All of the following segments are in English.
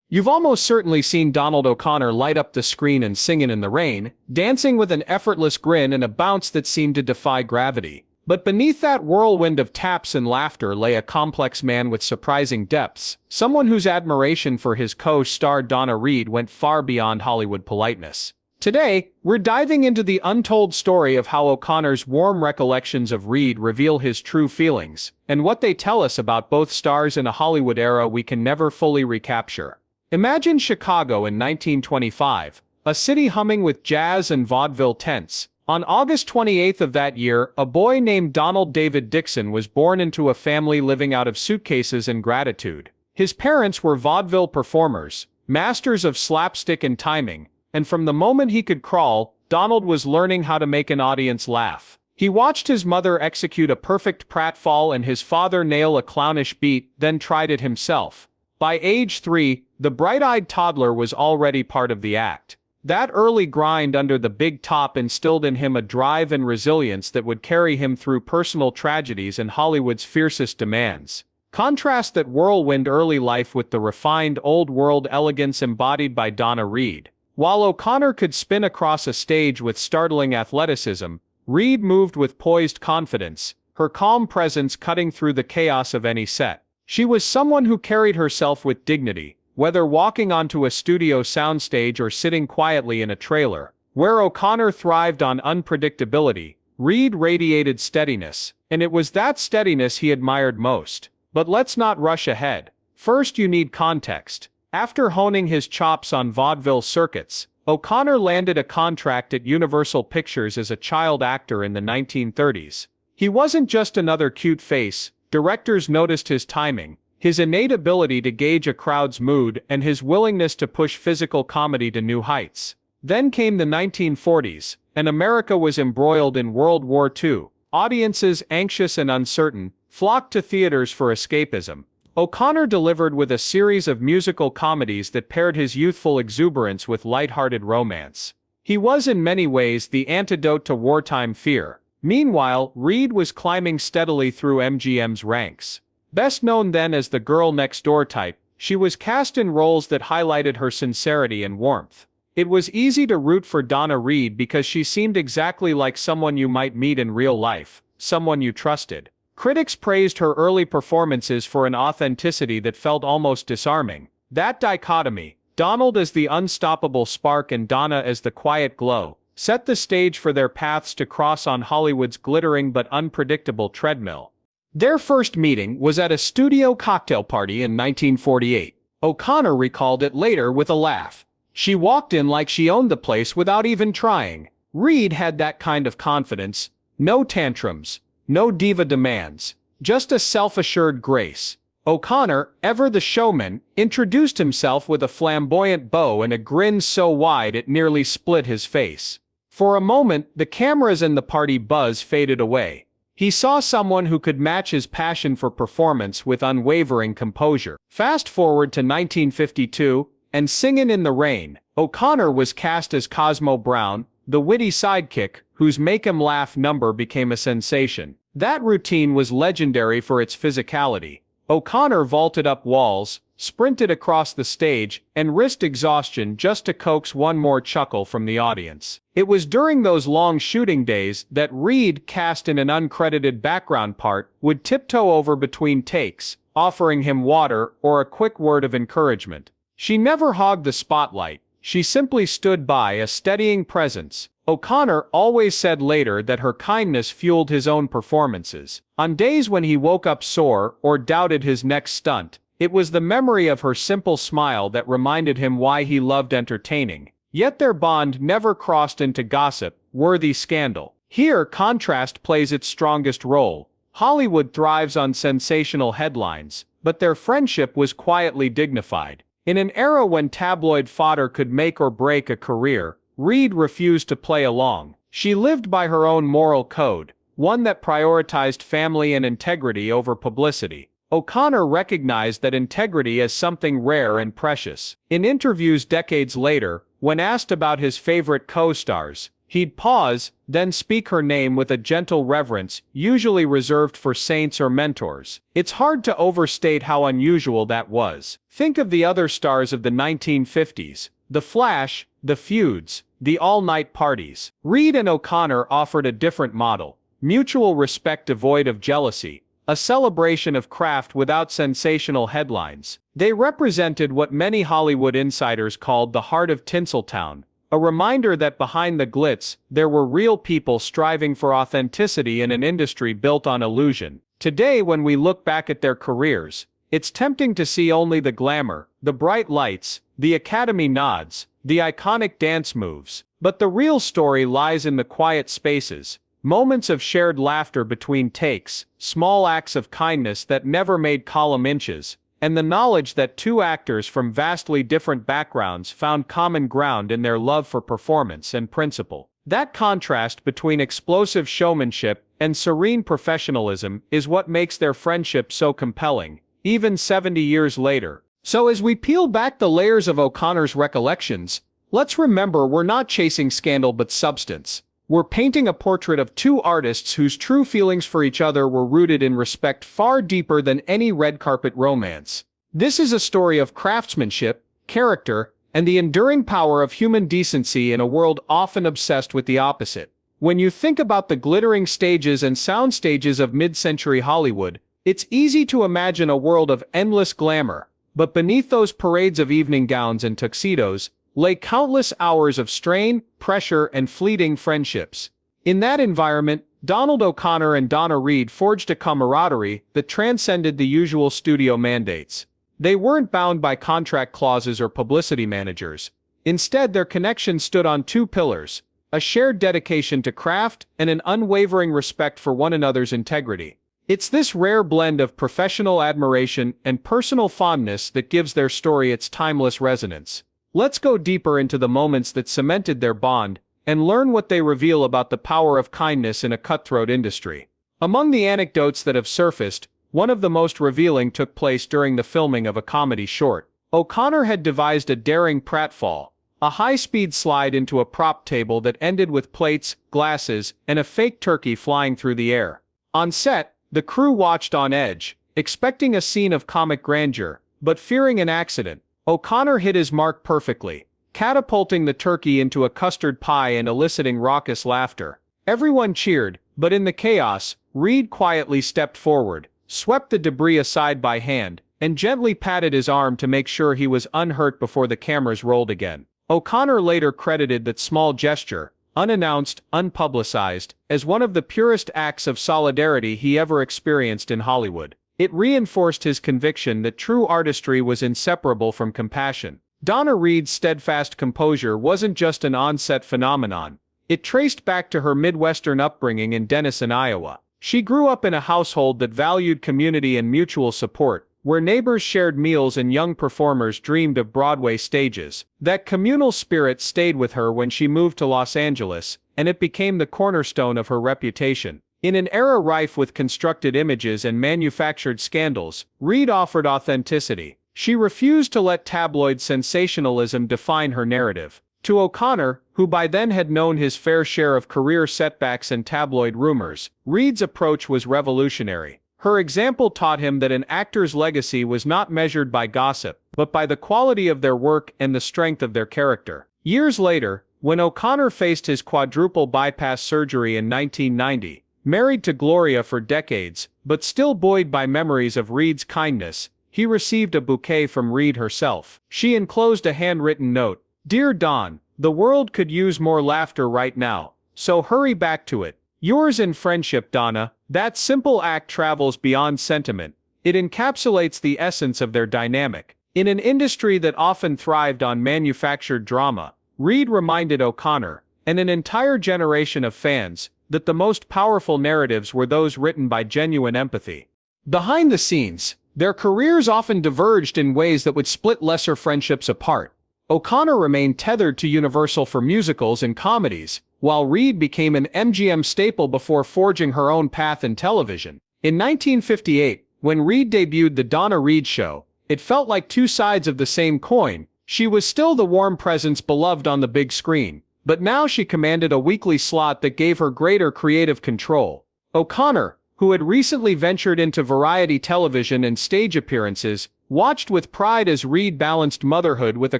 You've almost certainly seen Donald O'Connor light up the screen and Singin' in the Rain, dancing with an effortless grin and a bounce that seemed to defy gravity. But beneath that whirlwind of taps and laughter lay a complex man with surprising depths, someone whose admiration for his co-star Donna Reed went far beyond Hollywood politeness. Today, we're diving into the untold story of how O'Connor's warm recollections of Reed reveal his true feelings, and what they tell us about both stars in a Hollywood era we can never fully recapture. Imagine Chicago in 1925, a city humming with jazz and vaudeville tents. On August 28th of that year, a boy named Donald David Dixon was born into a family living out of suitcases and gratitude. His parents were vaudeville performers, masters of slapstick and timing, and from the moment he could crawl, Donald was learning how to make an audience laugh. He watched his mother execute a perfect pratfall and his father nail a clownish beat, then tried it himself. By age 3, the bright-eyed toddler was already part of the act. That early grind under the big top instilled in him a drive and resilience that would carry him through personal tragedies and Hollywood's fiercest demands. Contrast that whirlwind early life with the refined old-world elegance embodied by Donna Reed. While O'Connor could spin across a stage with startling athleticism, Reed moved with poised confidence, her calm presence cutting through the chaos of any set. She was someone who carried herself with dignity, whether walking onto a studio soundstage or sitting quietly in a trailer. Where O'Connor thrived on unpredictability, Reed radiated steadiness, and it was that steadiness he admired most. But let's not rush ahead. First, you need context. After honing his chops on vaudeville circuits, O'Connor landed a contract at Universal Pictures as a child actor in the 1930s. He wasn't just another cute face. Directors noticed his timing, his innate ability to gauge a crowd's mood, and his willingness to push physical comedy to new heights. Then came the 1940s, and America was embroiled in World War II. Audiences, anxious and uncertain, flocked to theaters for escapism. O'Connor delivered with a series of musical comedies that paired his youthful exuberance with light-hearted romance. He was in many ways the antidote to wartime fear. Meanwhile, Reed was climbing steadily through MGM's ranks. Best known then as the girl next door type, she was cast in roles that highlighted her sincerity and warmth. It was easy to root for Donna Reed because she seemed exactly like someone you might meet in real life, someone you trusted. Critics praised her early performances for an authenticity that felt almost disarming. That dichotomy, Donald as the unstoppable spark and Donna as the quiet glow, set the stage for their paths to cross on Hollywood's glittering but unpredictable treadmill. Their first meeting was at a studio cocktail party in 1948. O'Connor recalled it later with a laugh. She walked in like she owned the place without even trying. Reed had that kind of confidence. No tantrums, no diva demands, just a self-assured grace. O'Connor, ever the showman, introduced himself with a flamboyant bow and a grin so wide it nearly split his face. For a moment, the cameras and the party buzz faded away. He saw someone who could match his passion for performance with unwavering composure. Fast forward to 1952, and Singin' in the Rain, O'Connor was cast as Cosmo Brown, the witty sidekick, whose Make 'Em Laugh number became a sensation. That routine was legendary for its physicality. O'Connor vaulted up walls, sprinted across the stage, and risked exhaustion just to coax one more chuckle from the audience. It was during those long shooting days that Reed, cast in an uncredited background part, would tiptoe over between takes, offering him water or a quick word of encouragement. She never hogged the spotlight. She simply stood by, a steadying presence. O'Connor always said later that her kindness fueled his own performances. On days when he woke up sore or doubted his next stunt, it was the memory of her simple smile that reminded him why he loved entertaining. Yet their bond never crossed into gossip-worthy scandal. Here, contrast plays its strongest role. Hollywood thrives on sensational headlines, but their friendship was quietly dignified. In an era when tabloid fodder could make or break a career, Reed refused to play along. She lived by her own moral code, one that prioritized family and integrity over publicity. O'Connor recognized that integrity as something rare and precious. In interviews decades later, when asked about his favorite co-stars, He'd pause, then speak her name with a gentle reverence, usually reserved for saints or mentors. It's hard to overstate how unusual that was. Think of the other stars of the 1950s. The Flash, the feuds, the all-night parties. Reed and O'Connor offered a different model. Mutual respect devoid of jealousy. A celebration of craft without sensational headlines. They represented what many Hollywood insiders called the heart of Tinseltown. A reminder that behind the glitz, there were real people striving for authenticity in an industry built on illusion. Today, when we look back at their careers, it's tempting to see only the glamour, the bright lights, the Academy nods, the iconic dance moves. But the real story lies in the quiet spaces. Moments of shared laughter between takes, small acts of kindness that never made column inches, and the knowledge that two actors from vastly different backgrounds found common ground in their love for performance and principle. That contrast between explosive showmanship and serene professionalism is what makes their friendship so compelling, even 70 years later. So as we peel back the layers of O'Connor's recollections, let's remember we're not chasing scandal but substance. We're painting a portrait of two artists whose true feelings for each other were rooted in respect far deeper than any red carpet romance. This is a story of craftsmanship, character, and the enduring power of human decency in a world often obsessed with the opposite. When you think about the glittering stages and sound stages of mid-century Hollywood, it's easy to imagine a world of endless glamour, but beneath those parades of evening gowns and tuxedos, lay countless hours of strain, pressure, and fleeting friendships. In that environment, Donald O'Connor and Donna Reed forged a camaraderie that transcended the usual studio mandates. They weren't bound by contract clauses or publicity managers. Instead, their connection stood on two pillars: a shared dedication to craft and an unwavering respect for one another's integrity. It's this rare blend of professional admiration and personal fondness that gives their story its timeless resonance. Let's go deeper into the moments that cemented their bond, and learn what they reveal about the power of kindness in a cutthroat industry. Among the anecdotes that have surfaced, one of the most revealing took place during the filming of a comedy short. O'Connor had devised a daring pratfall, a high-speed slide into a prop table that ended with plates, glasses, and a fake turkey flying through the air. On set, the crew watched on edge, expecting a scene of comic grandeur, but fearing an accident. O'Connor hit his mark perfectly, catapulting the turkey into a custard pie and eliciting raucous laughter. Everyone cheered, but in the chaos, Reed quietly stepped forward, swept the debris aside by hand, and gently patted his arm to make sure he was unhurt before the cameras rolled again. O'Connor later credited that small gesture, unannounced, unpublicized, as one of the purest acts of solidarity he ever experienced in Hollywood. It reinforced his conviction that true artistry was inseparable from compassion. Donna Reed's steadfast composure wasn't just an on-set phenomenon. It traced back to her Midwestern upbringing in Denison, Iowa. She grew up in a household that valued community and mutual support, where neighbors shared meals and young performers dreamed of Broadway stages. That communal spirit stayed with her when she moved to Los Angeles, and it became the cornerstone of her reputation. In an era rife with constructed images and manufactured scandals, Reed offered authenticity. She refused to let tabloid sensationalism define her narrative. To O'Connor, who by then had known his fair share of career setbacks and tabloid rumors, Reed's approach was revolutionary. Her example taught him that an actor's legacy was not measured by gossip, but by the quality of their work and the strength of their character. Years later, when O'Connor faced his quadruple bypass surgery in 1990, married to Gloria for decades, but still buoyed by memories of Reed's kindness, he received a bouquet from Reed herself. She enclosed a handwritten note: "Dear Don, the world could use more laughter right now, so hurry back to it. Yours in friendship, Donna." That simple act travels beyond sentiment. It encapsulates the essence of their dynamic. In an industry that often thrived on manufactured drama, Reed reminded O'Connor, and an entire generation of fans, that the most powerful narratives were those written by genuine empathy. Behind the scenes, their careers often diverged in ways that would split lesser friendships apart. O'Connor remained tethered to Universal for musicals and comedies, while Reed became an MGM staple before forging her own path in television. In 1958, when Reed debuted The Donna Reed Show, it felt like two sides of the same coin. She was still the warm presence beloved on the big screen, but now she commanded a weekly slot that gave her greater creative control. O'Connor, who had recently ventured into variety television and stage appearances, watched with pride as Reed balanced motherhood with a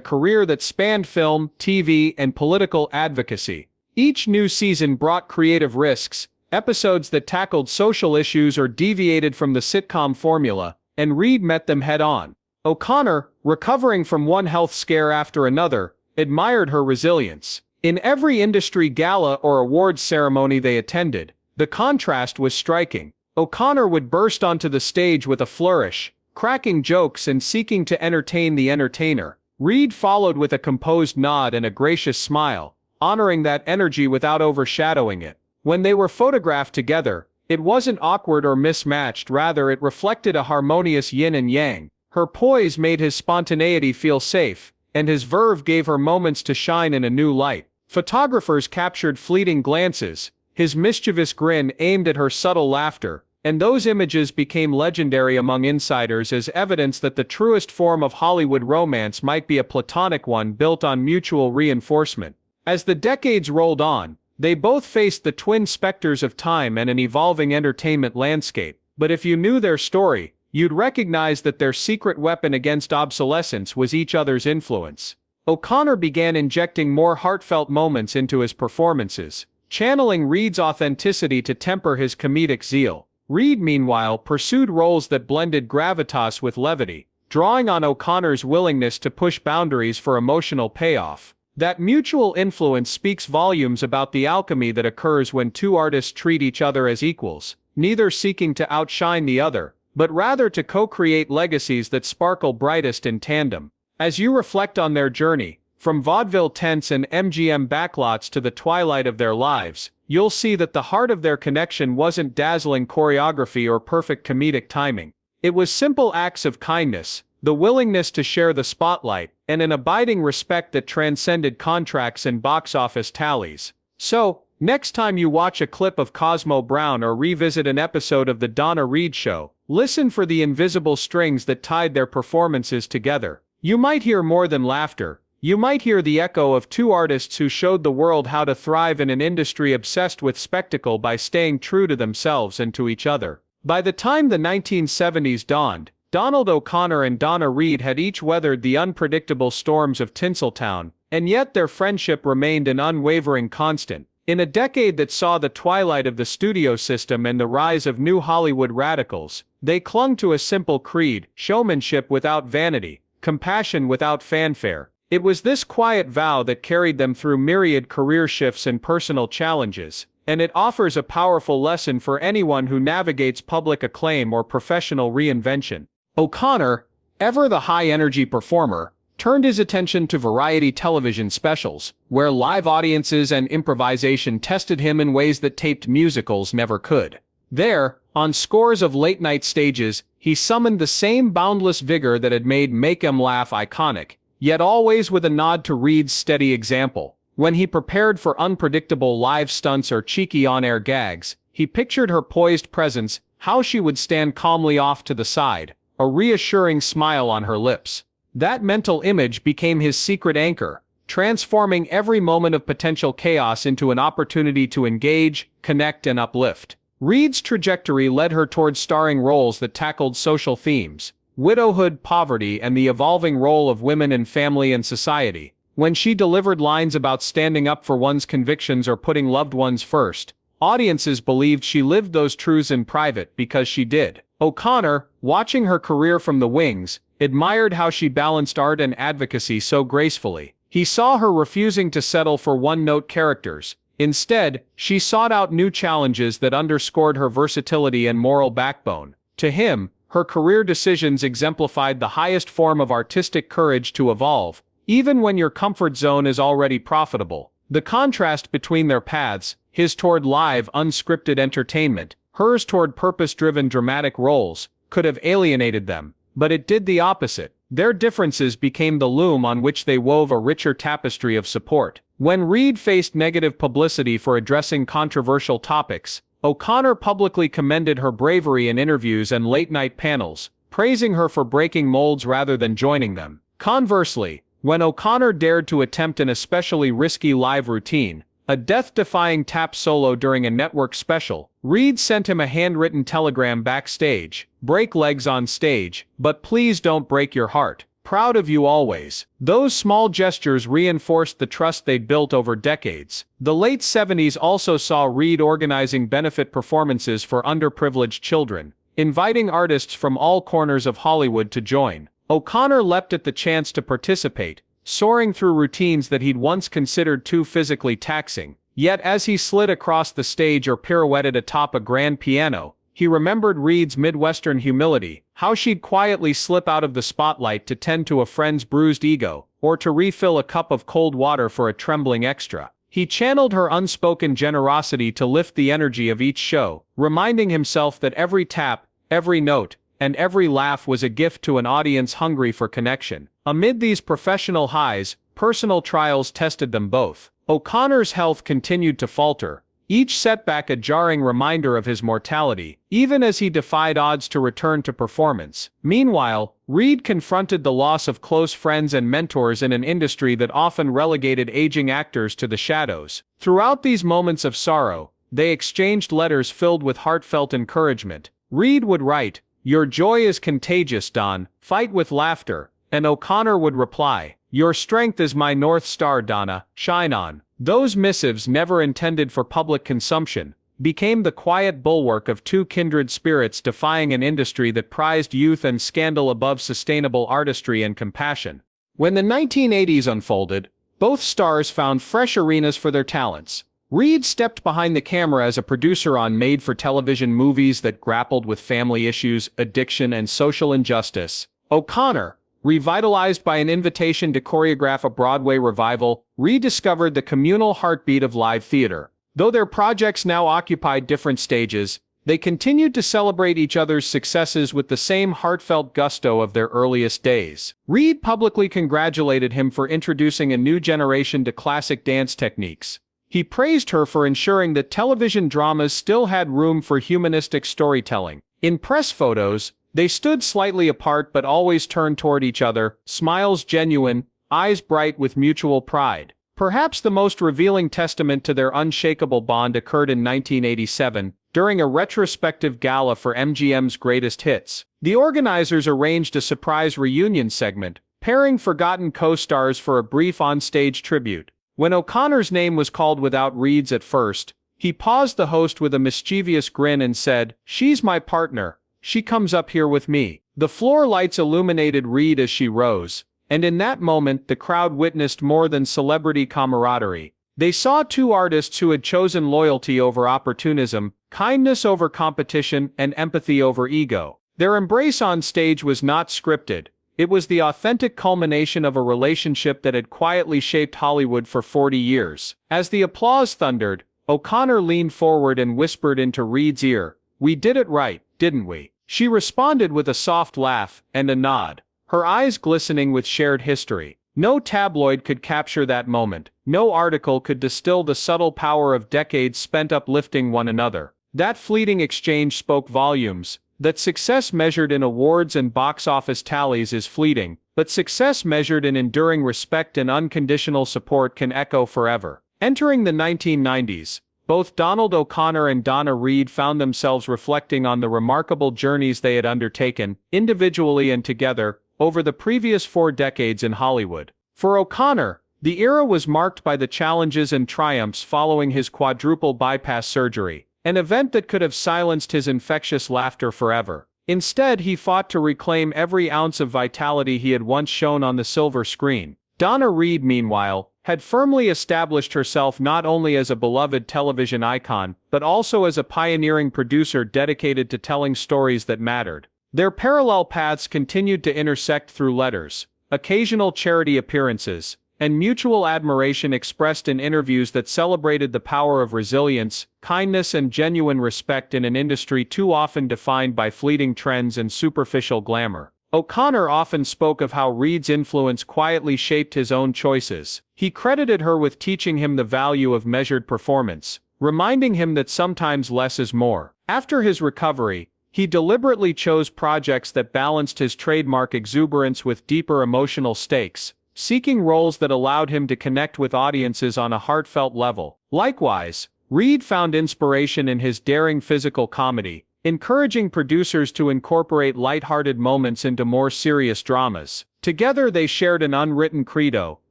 career that spanned film, TV, and political advocacy. Each new season brought creative risks, episodes that tackled social issues or deviated from the sitcom formula, and Reed met them head-on. O'Connor, recovering from one health scare after another, admired her resilience. In every industry gala or awards ceremony they attended, the contrast was striking. O'Connor would burst onto the stage with a flourish, cracking jokes and seeking to entertain the entertainer. Reed followed with a composed nod and a gracious smile, honoring that energy without overshadowing it. When they were photographed together, it wasn't awkward or mismatched, rather it reflected a harmonious yin and yang. Her poise made his spontaneity feel safe, and his verve gave her moments to shine in a new light. Photographers captured fleeting glances, his mischievous grin aimed at her subtle laughter, and those images became legendary among insiders as evidence that the truest form of Hollywood romance might be a platonic one built on mutual reinforcement. As the decades rolled on, they both faced the twin specters of time and an evolving entertainment landscape, but if you knew their story, you'd recognize that their secret weapon against obsolescence was each other's influence. O'Connor began injecting more heartfelt moments into his performances, channeling Reed's authenticity to temper his comedic zeal. Reed, meanwhile, pursued roles that blended gravitas with levity, drawing on O'Connor's willingness to push boundaries for emotional payoff. That mutual influence speaks volumes about the alchemy that occurs when two artists treat each other as equals, neither seeking to outshine the other, but rather to co-create legacies that sparkle brightest in tandem. As you reflect on their journey, from vaudeville tents and MGM backlots to the twilight of their lives, you'll see that the heart of their connection wasn't dazzling choreography or perfect comedic timing. It was simple acts of kindness, the willingness to share the spotlight, and an abiding respect that transcended contracts and box office tallies. So, next time you watch a clip of Cosmo Brown or revisit an episode of The Donna Reed Show, listen for the invisible strings that tied their performances together. You might hear more than laughter. You might hear the echo of two artists who showed the world how to thrive in an industry obsessed with spectacle by staying true to themselves and to each other. By the time the 1970s dawned, Donald O'Connor and Donna Reed had each weathered the unpredictable storms of Tinseltown, and yet their friendship remained an unwavering constant. In a decade that saw the twilight of the studio system and the rise of new Hollywood radicals, they clung to a simple creed: showmanship without vanity, compassion without fanfare. It was this quiet vow that carried them through myriad career shifts and personal challenges, and it offers a powerful lesson for anyone who navigates public acclaim or professional reinvention. O'Connor, ever the high-energy performer, turned his attention to variety television specials, where live audiences and improvisation tested him in ways that taped musicals never could. There, on scores of late-night stages, he summoned the same boundless vigor that had made Make 'Em Laugh iconic, yet always with a nod to Reed's steady example. When he prepared for unpredictable live stunts or cheeky on-air gags, he pictured her poised presence, how she would stand calmly off to the side, a reassuring smile on her lips. That mental image became his secret anchor, transforming every moment of potential chaos into an opportunity to engage, connect, and uplift. Reed's trajectory led her towards starring roles that tackled social themes: widowhood, poverty, and the evolving role of women in family and society. When she delivered lines about standing up for one's convictions or putting loved ones first, audiences believed she lived those truths in private because she did. O'Connor, watching her career from the wings, admired how she balanced art and advocacy so gracefully. He saw her refusing to settle for one-note characters. Instead, she sought out new challenges that underscored her versatility and moral backbone. To him, her career decisions exemplified the highest form of artistic courage to evolve, even when your comfort zone is already profitable. The contrast between their paths, his toward live, unscripted entertainment, hers toward purpose-driven dramatic roles, could have alienated them, but it did the opposite. Their differences became the loom on which they wove a richer tapestry of support. When Reed faced negative publicity for addressing controversial topics, O'Connor publicly commended her bravery in interviews and late-night panels, praising her for breaking molds rather than joining them. Conversely, When O'Connor dared to attempt an especially risky live routine, a death-defying tap solo during a network special, Reed sent him a handwritten telegram backstage: "Break legs on stage, but please don't break your heart. Proud of you always." Those small gestures reinforced the trust they'd built over decades. The late 70s also saw Reed organizing benefit performances for underprivileged children, inviting artists from all corners of Hollywood to join. O'Connor leapt at the chance to participate, soaring through routines that he'd once considered too physically taxing. Yet as he slid across the stage or pirouetted atop a grand piano, he remembered Reed's Midwestern humility, how she'd quietly slip out of the spotlight to tend to a friend's bruised ego, or to refill a cup of cold water for a trembling extra. He channeled her unspoken generosity to lift the energy of each show, reminding himself that every tap, every note, and every laugh was a gift to an audience hungry for connection. Amid these professional highs, personal trials tested them both. O'Connor's health continued to falter, each setback a jarring reminder of his mortality, even as he defied odds to return to performance. Meanwhile, Reed confronted the loss of close friends and mentors in an industry that often relegated aging actors to the shadows. Throughout these moments of sorrow, they exchanged letters filled with heartfelt encouragement. Reed would write, "Your joy is contagious, Don. Fight with laughter." And O'Connor would reply, "Your strength is my North Star, Donna. Shine on." Those missives, never intended for public consumption, became the quiet bulwark of two kindred spirits defying an industry that prized youth and scandal above sustainable artistry and compassion. When the 1980s unfolded, both stars found fresh arenas for their talents. Reed stepped behind the camera as a producer on made-for-television movies that grappled with family issues, addiction, and social injustice. O'Connor, revitalized by an invitation to choreograph a Broadway revival, rediscovered the communal heartbeat of live theater. Though their projects now occupied different stages, they continued to celebrate each other's successes with the same heartfelt gusto of their earliest days. Reed publicly congratulated him for introducing a new generation to classic dance techniques. He praised her for ensuring that television dramas still had room for humanistic storytelling. In press photos, they stood slightly apart but always turned toward each other, smiles genuine, eyes bright with mutual pride. Perhaps the most revealing testament to their unshakable bond occurred in 1987, during a retrospective gala for MGM's Greatest Hits. The organizers arranged a surprise reunion segment, pairing forgotten co-stars for a brief on-stage tribute. When O'Connor's name was called without Reed's at first, he paused the host with a mischievous grin and said, "She's my partner. She comes up here with me." The floor lights illuminated Reed as she rose, and in that moment the crowd witnessed more than celebrity camaraderie. They saw two artists who had chosen loyalty over opportunism, kindness over competition, and empathy over ego. Their embrace on stage was not scripted. It was the authentic culmination of a relationship that had quietly shaped Hollywood for 40 years. As the applause thundered, O'Connor leaned forward and whispered into Reed's ear, "We did it right, didn't we?" She responded with a soft laugh and a nod, her eyes glistening with shared history. No tabloid could capture that moment. No article could distill the subtle power of decades spent uplifting one another. That fleeting exchange spoke volumes. That success measured in awards and box office tallies is fleeting, but success measured in enduring respect and unconditional support can echo forever. Entering the 1990s, both Donald O'Connor and Donna Reed found themselves reflecting on the remarkable journeys they had undertaken, individually and together, over the previous 4 decades in Hollywood. For O'Connor, the era was marked by the challenges and triumphs following his quadruple bypass surgery, an event that could have silenced his infectious laughter forever. Instead, he fought to reclaim every ounce of vitality he had once shown on the silver screen. Donna Reed, meanwhile, had firmly established herself not only as a beloved television icon, but also as a pioneering producer dedicated to telling stories that mattered. Their parallel paths continued to intersect through letters, occasional charity appearances, and mutual admiration expressed in interviews that celebrated the power of resilience, kindness, and genuine respect in an industry too often defined by fleeting trends and superficial glamour. O'Connor often spoke of how Reed's influence quietly shaped his own choices. He credited her with teaching him the value of measured performance, reminding him that sometimes less is more. After his recovery, he deliberately chose projects that balanced his trademark exuberance with deeper emotional stakes, seeking roles that allowed him to connect with audiences on a heartfelt level. Likewise, Reed found inspiration in his daring physical comedy, encouraging producers to incorporate lighthearted moments into more serious dramas. Together they shared an unwritten credo,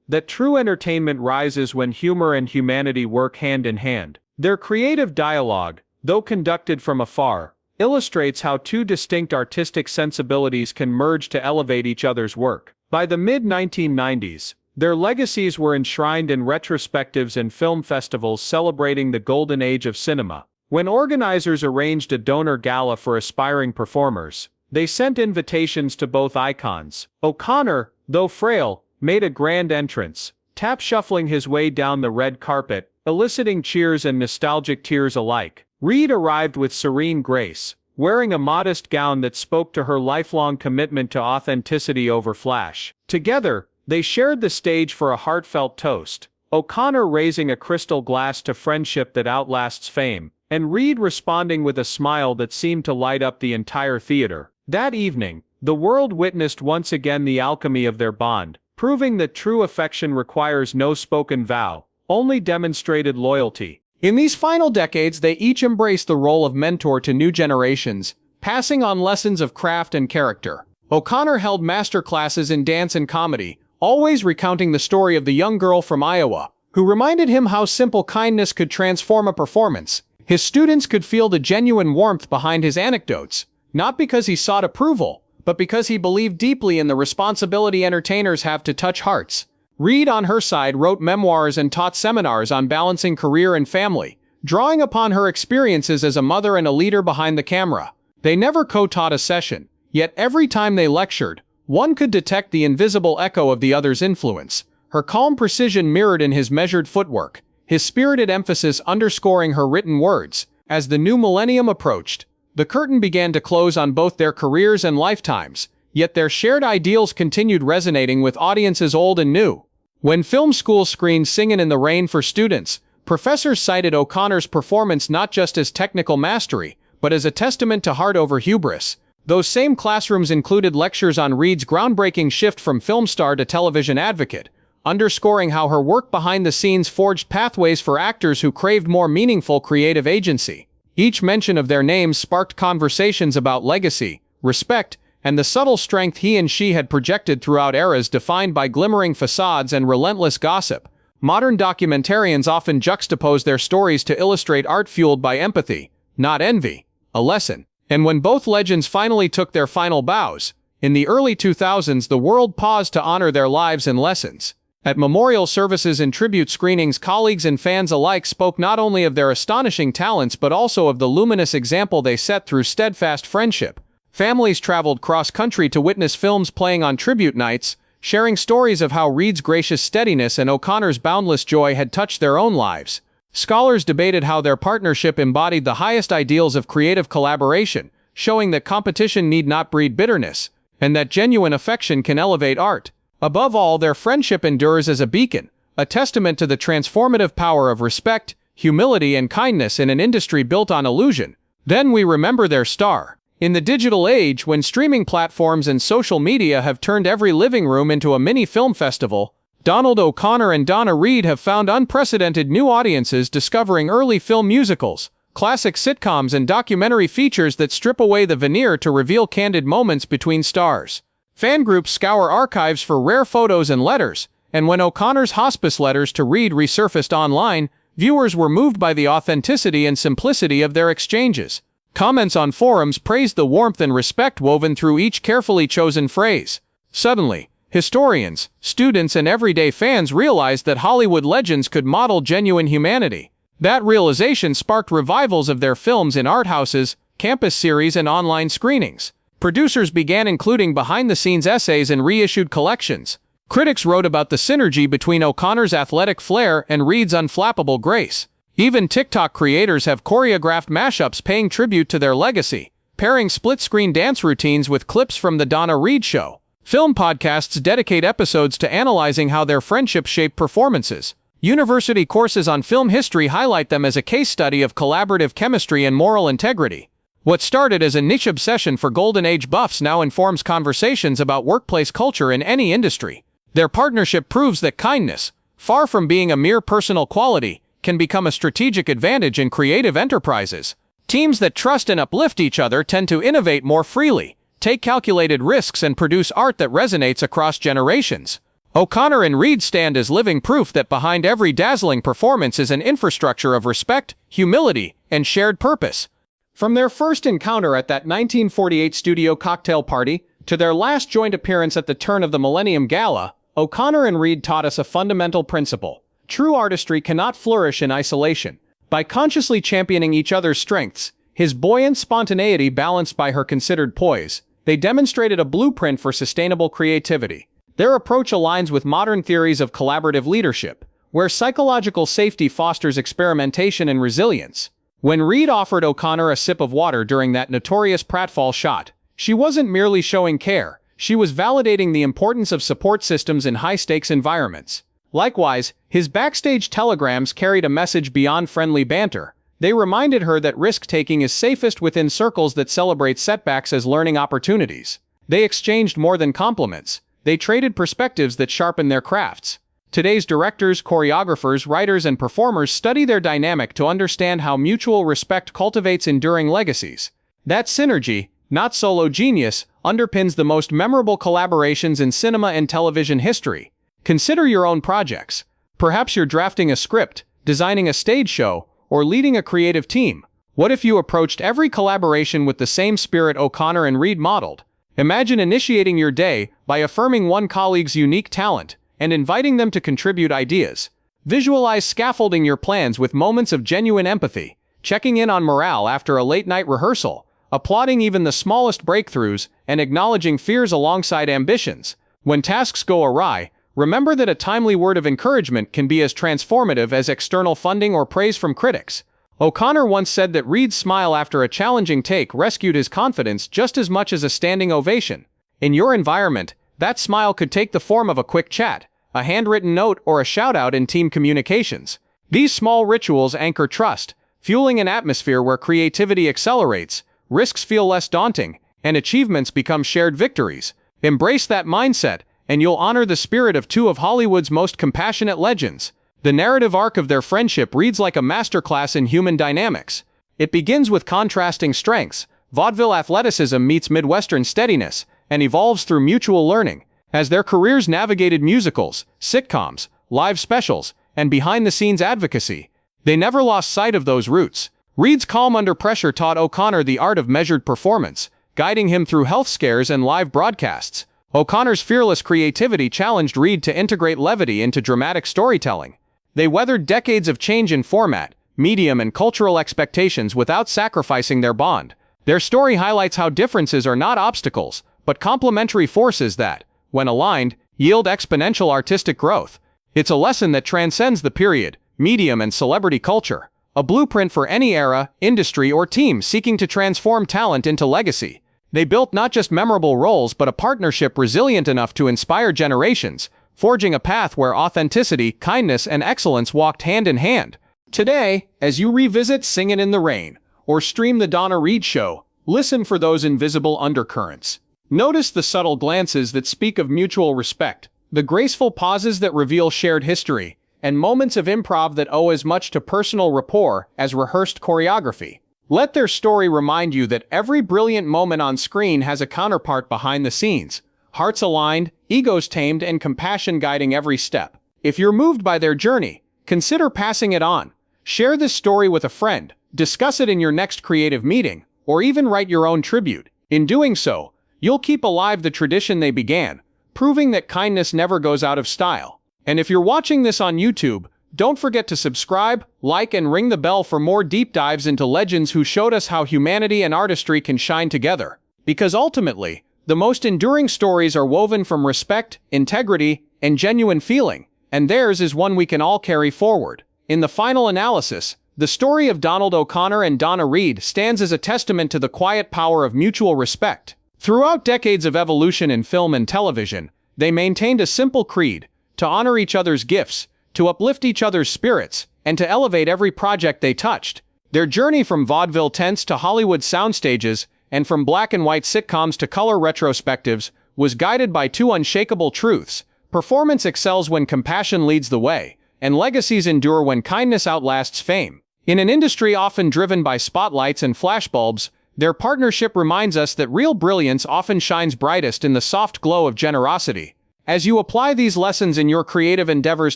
that true entertainment rises when humor and humanity work hand in hand. Their creative dialogue, though conducted from afar, illustrates how two distinct artistic sensibilities can merge to elevate each other's work. By the mid-1990s, their legacies were enshrined in retrospectives and film festivals celebrating the golden age of cinema. When organizers arranged a donor gala for aspiring performers, they sent invitations to both icons. O'Connor, though frail, made a grand entrance, tap shuffling his way down the red carpet, eliciting cheers and nostalgic tears alike. Reed arrived with serene grace, wearing a modest gown that spoke to her lifelong commitment to authenticity over flash. Together, they shared the stage for a heartfelt toast, O'Connor raising a crystal glass to friendship that outlasts fame, and Reed responding with a smile that seemed to light up the entire theater. That evening, the world witnessed once again the alchemy of their bond, proving that true affection requires no spoken vow, only demonstrated loyalty. In these final decades, they each embraced the role of mentor to new generations, passing on lessons of craft and character. O'Connor held master classes in dance and comedy, always recounting the story of the young girl from Iowa, who reminded him how simple kindness could transform a performance. His students could feel the genuine warmth behind his anecdotes, not because he sought approval, but because he believed deeply in the responsibility entertainers have to touch hearts. Reed, on her side, wrote memoirs and taught seminars on balancing career and family, drawing upon her experiences as a mother and a leader behind the camera. They never co-taught a session, yet every time they lectured, one could detect the invisible echo of the other's influence. Her calm precision mirrored in his measured footwork, his spirited emphasis underscoring her written words. As the new millennium approached, the curtain began to close on both their careers and lifetimes, yet their shared ideals continued resonating with audiences old and new. When film schools screened Singin' in the Rain for students, professors cited O'Connor's performance not just as technical mastery, but as a testament to heart over hubris. Those same classrooms included lectures on Reed's groundbreaking shift from film star to television advocate, underscoring how her work behind the scenes forged pathways for actors who craved more meaningful creative agency. Each mention of their names sparked conversations about legacy, respect, and the subtle strength he and she had projected throughout eras defined by glimmering facades and relentless gossip. Modern documentarians often juxtapose their stories to illustrate art fueled by empathy, not envy, a lesson. And when both legends finally took their final bows, in the early 2000s the world paused to honor their lives and lessons. At memorial services and tribute screenings, colleagues and fans alike spoke not only of their astonishing talents but also of the luminous example they set through steadfast friendship. Families traveled cross-country to witness films playing on tribute nights, sharing stories of how Reed's gracious steadiness and O'Connor's boundless joy had touched their own lives. Scholars debated how their partnership embodied the highest ideals of creative collaboration, showing that competition need not breed bitterness, and that genuine affection can elevate art. Above all, their friendship endures as a beacon, a testament to the transformative power of respect, humility, and kindness in an industry built on illusion. Then we remember their star. In the digital age, when streaming platforms and social media have turned every living room into a mini film festival, Donald O'Connor and Donna Reed have found unprecedented new audiences discovering early film musicals, classic sitcoms, and documentary features that strip away the veneer to reveal candid moments between stars. Fan groups scour archives for rare photos and letters, and when O'Connor's hospice letters to Reed resurfaced online, viewers were moved by the authenticity and simplicity of their exchanges. Comments on forums praised the warmth and respect woven through each carefully chosen phrase. Suddenly, historians, students, and everyday fans realized that Hollywood legends could model genuine humanity. That realization sparked revivals of their films in art houses, campus series, and online screenings. Producers began including behind-the-scenes essays in reissued collections. Critics wrote about the synergy between O'Connor's athletic flair and Reed's unflappable grace. Even TikTok creators have choreographed mashups paying tribute to their legacy, pairing split-screen dance routines with clips from the Donna Reed Show. Film podcasts dedicate episodes to analyzing how their friendship shaped performances. University courses on film history highlight them as a case study of collaborative chemistry and moral integrity. What started as a niche obsession for Golden Age buffs now informs conversations about workplace culture in any industry. Their partnership proves that kindness, far from being a mere personal quality, can become a strategic advantage in creative enterprises. Teams that trust and uplift each other tend to innovate more freely, take calculated risks, and produce art that resonates across generations. O'Connor and Reed stand as living proof that behind every dazzling performance is an infrastructure of respect, humility, and shared purpose. From their first encounter at that 1948 studio cocktail party to their last joint appearance at the turn of the Millennium Gala, O'Connor and Reed taught us a fundamental principle. True artistry cannot flourish in isolation. By consciously championing each other's strengths, his buoyant spontaneity balanced by her considered poise, they demonstrated a blueprint for sustainable creativity. Their approach aligns with modern theories of collaborative leadership, where psychological safety fosters experimentation and resilience. When Reed offered O'Connor a sip of water during that notorious pratfall shot, she wasn't merely showing care, she was validating the importance of support systems in high-stakes environments. Likewise, his backstage telegrams carried a message beyond friendly banter. They reminded her that risk-taking is safest within circles that celebrate setbacks as learning opportunities. They exchanged more than compliments. They traded perspectives that sharpen their crafts. Today's directors, choreographers, writers, and performers study their dynamic to understand how mutual respect cultivates enduring legacies. That synergy, not solo genius, underpins the most memorable collaborations in cinema and television history. Consider your own projects. Perhaps you're drafting a script, designing a stage show, or leading a creative team. What if you approached every collaboration with the same spirit O'Connor and Reed modeled? Imagine initiating your day by affirming one colleague's unique talent and inviting them to contribute ideas. Visualize scaffolding your plans with moments of genuine empathy, checking in on morale after a late-night rehearsal, applauding even the smallest breakthroughs, and acknowledging fears alongside ambitions. When tasks go awry, remember that a timely word of encouragement can be as transformative as external funding or praise from critics. O'Connor once said that Reed's smile after a challenging take rescued his confidence just as much as a standing ovation. In your environment, that smile could take the form of a quick chat, a handwritten note, or a shout-out in team communications. These small rituals anchor trust, fueling an atmosphere where creativity accelerates, risks feel less daunting, and achievements become shared victories. Embrace that mindset, and you'll honor the spirit of two of Hollywood's most compassionate legends. The narrative arc of their friendship reads like a masterclass in human dynamics. It begins with contrasting strengths. Vaudeville athleticism meets Midwestern steadiness, and evolves through mutual learning. As their careers navigated musicals, sitcoms, live specials, and behind-the-scenes advocacy, they never lost sight of those roots. Reed's calm under pressure taught O'Connor the art of measured performance, guiding him through health scares and live broadcasts. O'Connor's fearless creativity challenged Reed to integrate levity into dramatic storytelling. They weathered decades of change in format, medium, and cultural expectations without sacrificing their bond. Their story highlights how differences are not obstacles, but complementary forces that, when aligned, yield exponential artistic growth. It's a lesson that transcends the period, medium, and celebrity culture. A blueprint for any era, industry, or team seeking to transform talent into legacy. They built not just memorable roles but a partnership resilient enough to inspire generations, forging a path where authenticity, kindness, and excellence walked hand in hand. Today, as you revisit Singin' in the Rain, or stream The Donna Reed Show, listen for those invisible undercurrents. Notice the subtle glances that speak of mutual respect, the graceful pauses that reveal shared history, and moments of improv that owe as much to personal rapport as rehearsed choreography. Let their story remind you that every brilliant moment on screen has a counterpart behind the scenes. Hearts aligned, egos tamed, and compassion guiding every step. If you're moved by their journey, consider passing it on. Share this story with a friend, discuss it in your next creative meeting, or even write your own tribute. In doing so, you'll keep alive the tradition they began, proving that kindness never goes out of style. And if you're watching this on YouTube, don't forget to subscribe, like, and ring the bell for more deep dives into legends who showed us how humanity and artistry can shine together. Because ultimately, the most enduring stories are woven from respect, integrity, and genuine feeling, and theirs is one we can all carry forward. In the final analysis, the story of Donald O'Connor and Donna Reed stands as a testament to the quiet power of mutual respect. Throughout decades of evolution in film and television, they maintained a simple creed: to honor each other's gifts, to uplift each other's spirits, and to elevate every project they touched. Their journey from vaudeville tents to Hollywood soundstages, and from black and white sitcoms to color retrospectives, was guided by two unshakable truths: performance excels when compassion leads the way, and legacies endure when kindness outlasts fame. In an industry often driven by spotlights and flashbulbs, their partnership reminds us that real brilliance often shines brightest in the soft glow of generosity. As you apply these lessons in your creative endeavors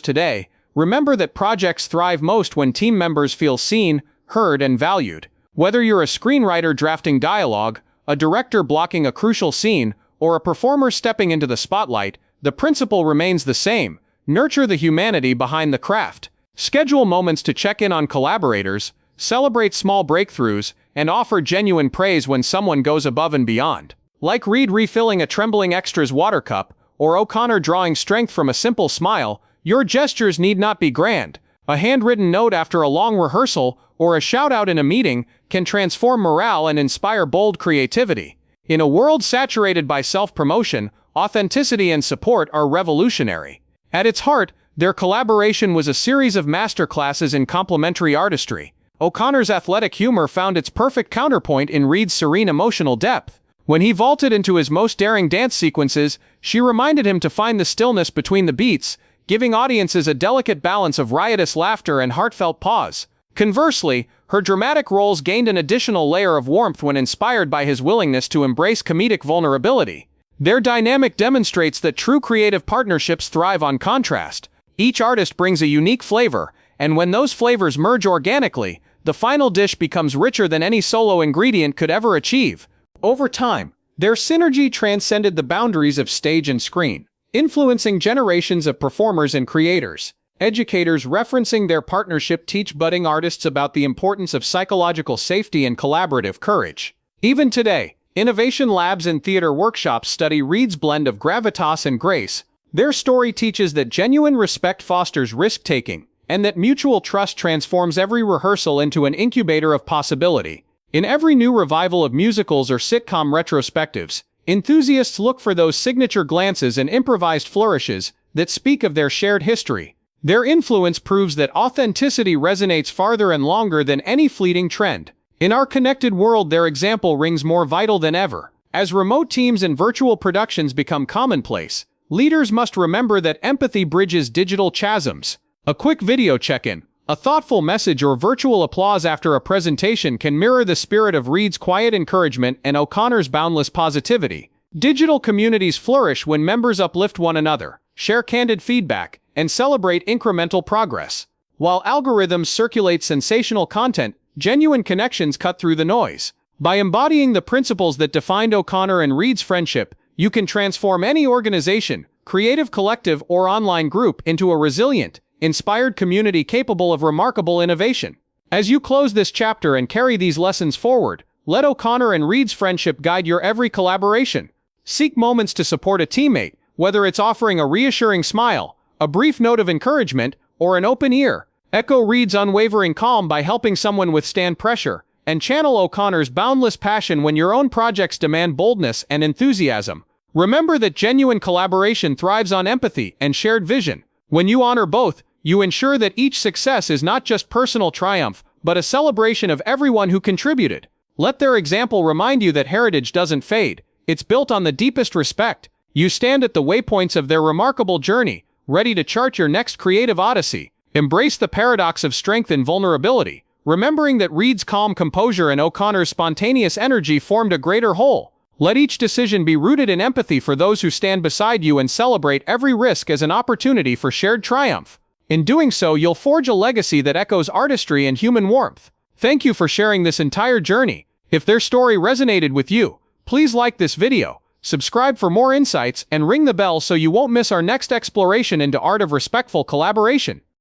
today, remember that projects thrive most when team members feel seen, heard, and valued. Whether you're a screenwriter drafting dialogue, a director blocking a crucial scene, or a performer stepping into the spotlight, the principle remains the same: nurture the humanity behind the craft. Schedule moments to check in on collaborators, celebrate small breakthroughs, and offer genuine praise when someone goes above and beyond. Like Reed refilling a trembling extra's water cup, or O'Connor drawing strength from a simple smile, your gestures need not be grand. A handwritten note after a long rehearsal, or a shout-out in a meeting, can transform morale and inspire bold creativity. In a world saturated by self-promotion, authenticity and support are revolutionary. At its heart, their collaboration was a series of masterclasses in complementary artistry. O'Connor's athletic humor found its perfect counterpoint in Reed's serene emotional depth. When he vaulted into his most daring dance sequences, she reminded him to find the stillness between the beats, giving audiences a delicate balance of riotous laughter and heartfelt pause. Conversely, her dramatic roles gained an additional layer of warmth when inspired by his willingness to embrace comedic vulnerability. Their dynamic demonstrates that true creative partnerships thrive on contrast. Each artist brings a unique flavor, and when those flavors merge organically, the final dish becomes richer than any solo ingredient could ever achieve. Over time, their synergy transcended the boundaries of stage and screen, influencing generations of performers and creators. Educators referencing their partnership teach budding artists about the importance of psychological safety and collaborative courage. Even today, innovation labs and theater workshops study Reed's blend of gravitas and grace. Their story teaches that genuine respect fosters risk-taking, and that mutual trust transforms every rehearsal into an incubator of possibility. In every new revival of musicals or sitcom retrospectives, enthusiasts look for those signature glances and improvised flourishes that speak of their shared history. Their influence proves that authenticity resonates farther and longer than any fleeting trend. In our connected world, their example rings more vital than ever. As remote teams and virtual productions become commonplace, leaders must remember that empathy bridges digital chasms. A quick video check-in, a thoughtful message, or virtual applause after a presentation can mirror the spirit of Reed's quiet encouragement and O'Connor's boundless positivity. Digital communities flourish when members uplift one another, share candid feedback, and celebrate incremental progress. While algorithms circulate sensational content, genuine connections cut through the noise. By embodying the principles that defined O'Connor and Reed's friendship, you can transform any organization, creative collective, or online group into a resilient, inspired community capable of remarkable innovation. As you close this chapter and carry these lessons forward, let O'Connor and Reed's friendship guide your every collaboration. Seek moments to support a teammate, whether it's offering a reassuring smile, a brief note of encouragement, or an open ear. Echo Reed's unwavering calm by helping someone withstand pressure, and channel O'Connor's boundless passion when your own projects demand boldness and enthusiasm. Remember that genuine collaboration thrives on empathy and shared vision. When you honor both, you ensure that each success is not just personal triumph, but a celebration of everyone who contributed. Let their example remind you that heritage doesn't fade. It's built on the deepest respect. You stand at the waypoints of their remarkable journey, ready to chart your next creative odyssey. Embrace the paradox of strength and vulnerability, remembering that Reed's calm composure and O'Connor's spontaneous energy formed a greater whole. Let each decision be rooted in empathy for those who stand beside you and celebrate every risk as an opportunity for shared triumph. In doing so, you'll forge a legacy that echoes artistry and human warmth. Thank you for sharing this entire journey. If their story resonated with you, please like this video, subscribe for more insights, and ring the bell so you won't miss our next exploration into art of respectful collaboration.